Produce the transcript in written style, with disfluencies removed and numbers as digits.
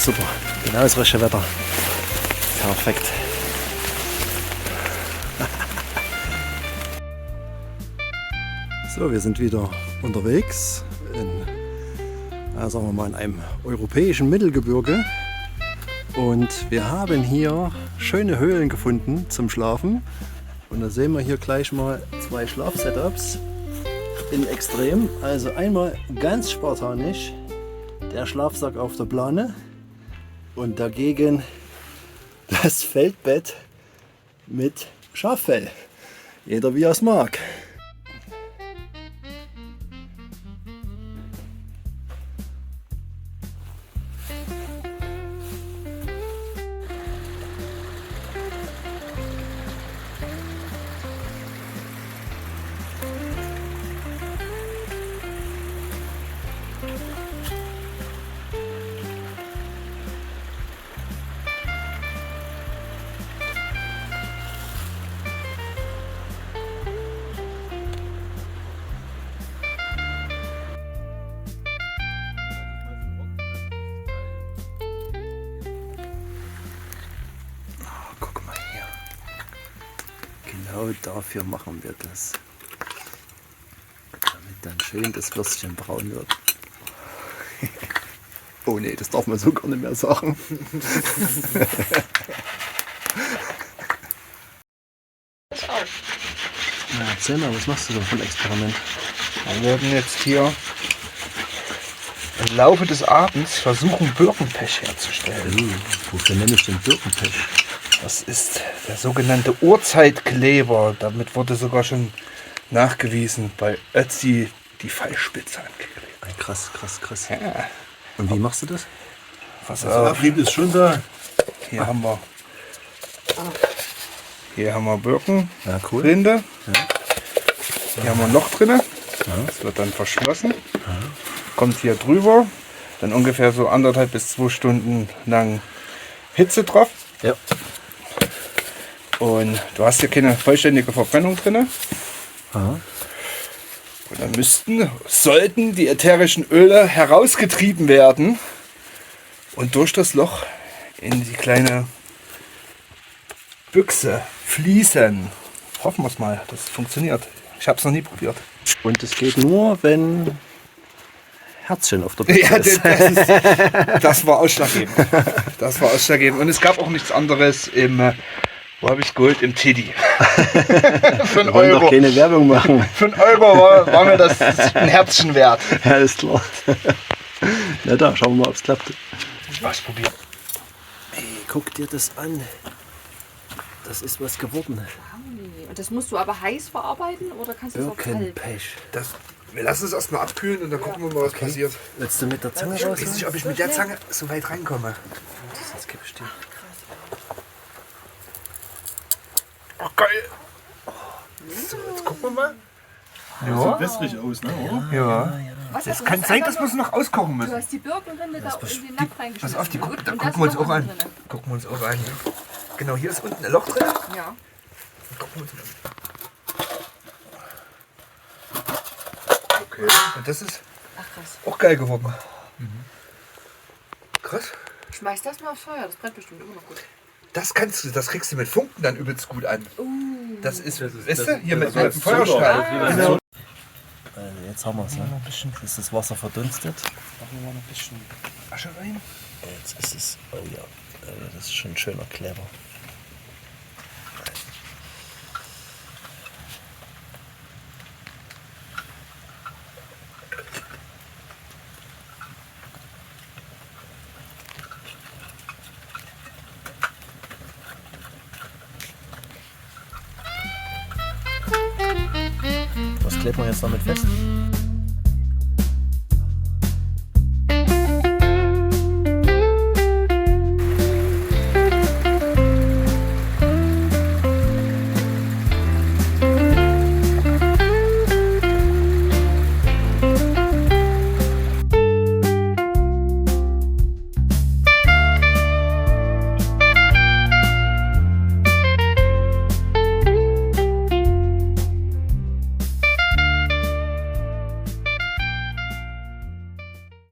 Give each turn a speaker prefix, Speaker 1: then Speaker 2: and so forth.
Speaker 1: Super, genau das richtige Wetter. Perfekt. So, wir sind wieder unterwegs sagen wir mal, in einem europäischen Mittelgebirge. Und wir haben hier schöne Höhlen gefunden zum Schlafen. Und da sehen wir hier gleich mal 2 Schlafsetups in Extrem. Also einmal ganz spartanisch der Schlafsack auf der Plane und dagegen das Feldbett mit Schaffell. Jeder wie er es mag. Genau dafür machen wir das. Damit dann schön das Würstchen braun wird. Oh nee, das darf man so gar nicht mehr sagen. Na, erzähl mal, was machst du da für ein Experiment?
Speaker 2: Wir werden jetzt hier im Laufe des Abends versuchen, Birkenpech herzustellen.
Speaker 1: Wofür nenne ich den Birkenpech?
Speaker 2: Das ist der sogenannte Urzeitkleber. Damit wurde sogar schon nachgewiesen bei Ötzi die Fallspitze angeklebt.
Speaker 1: Krass, krass, krass.
Speaker 2: Ja.
Speaker 1: Und wie machst du das?
Speaker 2: Pass
Speaker 3: Der
Speaker 2: auf,
Speaker 3: Abrieb ist schon da.
Speaker 2: hier haben wir Birkenrinde.
Speaker 1: Ja, cool.
Speaker 2: Hier haben wir ein Loch drin. Das wird dann verschlossen. Kommt hier drüber. Dann ungefähr so 1,5 bis 2 Stunden lang Hitze drauf.
Speaker 1: Ja.
Speaker 2: Und du hast hier keine vollständige Verbrennung drin.
Speaker 1: Aha.
Speaker 2: Und dann sollten die ätherischen Öle herausgetrieben werden und durch das Loch in die kleine Büchse fließen. Hoffen wir es mal, dass es funktioniert. Ich habe es noch nie probiert.
Speaker 1: Und es geht nur, wenn Herzchen auf der Büchse
Speaker 2: Ja,
Speaker 1: ist.
Speaker 2: das war ausschlaggebend. Das war ausschlaggebend. Und es gab auch nichts anderes wo habe ich es geholt? Im Teddy. Für einen
Speaker 1: Wir wollen doch
Speaker 2: Euro.
Speaker 1: keine Werbung machen.
Speaker 2: Für einen Euro war mir das ein Herzchen wert.
Speaker 1: Ja, ist klar. Na da, schauen wir mal, ob es klappt.
Speaker 2: Ich weiß, probieren.
Speaker 1: Ey, guck dir das an. Das ist was geworden.
Speaker 4: Und das musst du aber heiß verarbeiten oder kannst du es auch kalt?
Speaker 1: Birkenpech.
Speaker 2: Wir lassen es erstmal abkühlen und dann gucken wir mal, was passiert.
Speaker 1: Willst du mit der Zange
Speaker 2: Ich
Speaker 1: raus?
Speaker 2: weiß nicht, ob ich mit der Zange so weit reinkomme.
Speaker 1: Das gebe ich dir.
Speaker 2: Oh, geil. So, jetzt gucken wir mal.
Speaker 3: Sieht wässrig aus, ne? Oder?
Speaker 2: Ja.
Speaker 4: Was,
Speaker 2: Es kann sein, dass wir es noch auskochen
Speaker 4: Du
Speaker 2: müssen.
Speaker 4: hast die Birkenrinde da unten in den Napf reingeschmissen.
Speaker 2: Pass auf, da
Speaker 4: Und
Speaker 2: gucken
Speaker 4: das
Speaker 2: wir uns
Speaker 4: noch
Speaker 2: auch an.
Speaker 4: unten drin.
Speaker 2: Gucken wir uns auch an. Genau, hier ist unten ein Loch drin.
Speaker 4: Ja.
Speaker 2: Gucken wir uns an. Okay. Und das ist
Speaker 4: Ach krass.
Speaker 2: auch geil geworden. Krass.
Speaker 4: Schmeiß das mal aufs Feuer, das brennt bestimmt immer noch gut.
Speaker 2: Das kriegst du mit Funken dann übelst gut an. Das ist, weißt du, hier mit
Speaker 3: das
Speaker 2: dem
Speaker 3: ist
Speaker 2: Feuerstahl.
Speaker 3: Genau.
Speaker 1: Also jetzt haben wir es. Ne? Ist das Wasser verdunstet?
Speaker 2: Machen wir mal ein bisschen Asche rein.
Speaker 1: Jetzt ist es. Oh ja, das ist schon ein schöner Kleber. Was klebt man jetzt damit fest?